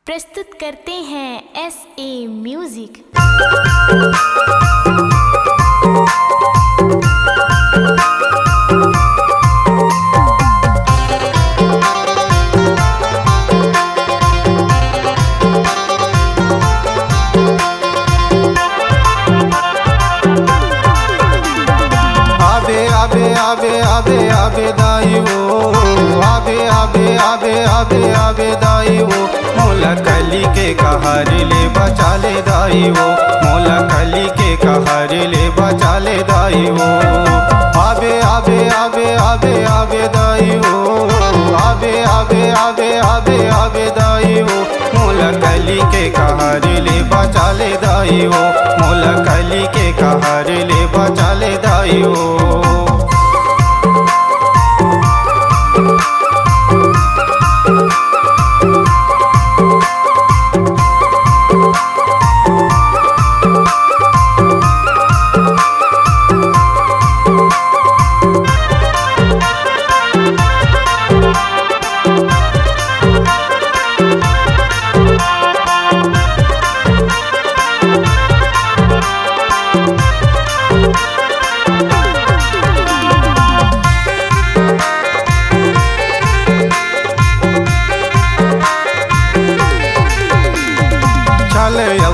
प्रस्तुत करते हैं SA म्यूजिक। आबे दाई वो आबे दाई वो मोला कली के कहार ले बचा ले दाई वो मोला कली के कहार ले बचा ले दाई वो आबे दाई वो आबे दाई वो मोला कली के कहार ले बचा ले दाई वो मोला कली के कहार ले बचा ले दाई वो।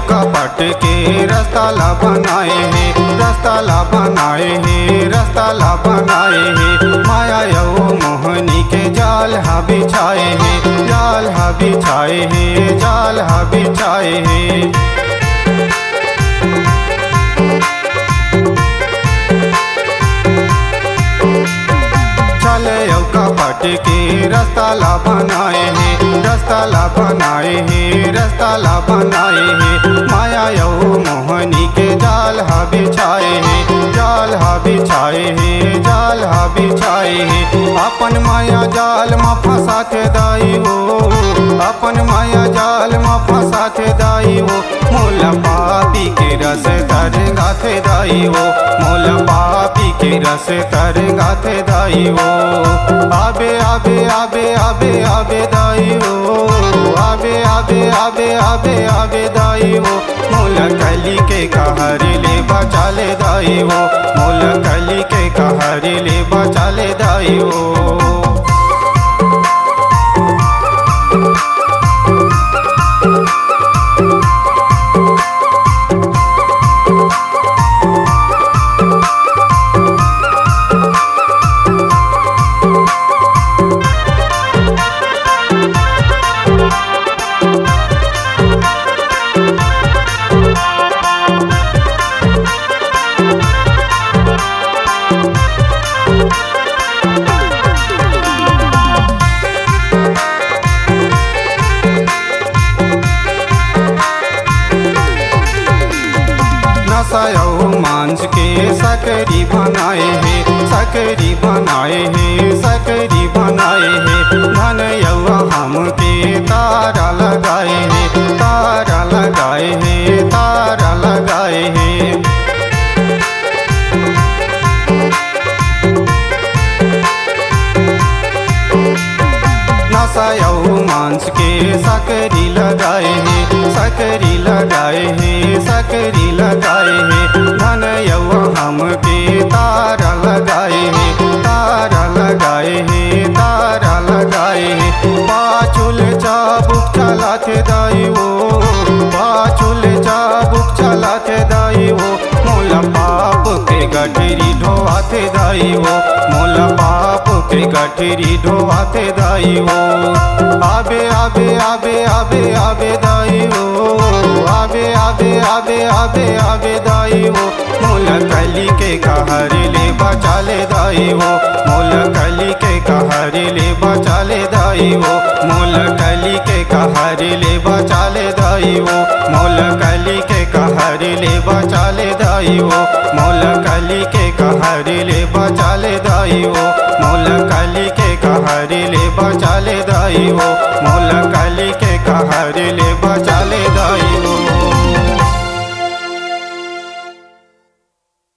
कपट के रास्ता ला बनाए हैं माया यो मोहनी के जाल हा बिछाए हैं कपट के रास्ता ला बनाए हैं माया यो मोहनी के जाल हा बिछाए हैं अपन माया जाल में फंसा के दाई हो अपन माया जाल में फंसा के दाई हो मोला पापी के रस तरंगा थे दाई हो मोला पापी के रस तरंगा थे दाई हो आबे दाई हो आबे दाई हो मोला कली के कहार ले बचा ले दाई हो मोला कली के कहार ले बचा ले दाई हो। मांझ के सकरी बनाए हैं धन यौआ हम के तारा लगाए हैं मांस के सकरी लगाए हैं धन यौआ हम के तारा लगाए हैं पाचुल चाबुक चलाते दाई वो मोला पाप के गठरी ढोआते दाई वो मोला पाप के गठरी ढोआते दाई वो आबे दाई हो आबे दाई हो मोला कली के कहार ले बचा ले दाई हो मोला कली के कहार ले बचा ले दाई हो मोला कली के कहार ले बचा ले दाई हो मोला कली के कहार ले बचा ले दाई हो मोला कली के कहार ले बचा ले दाई हो मोला कली के कहार ले बचा ले दाई हो मोला कली के कहार ले बचा ले दाई।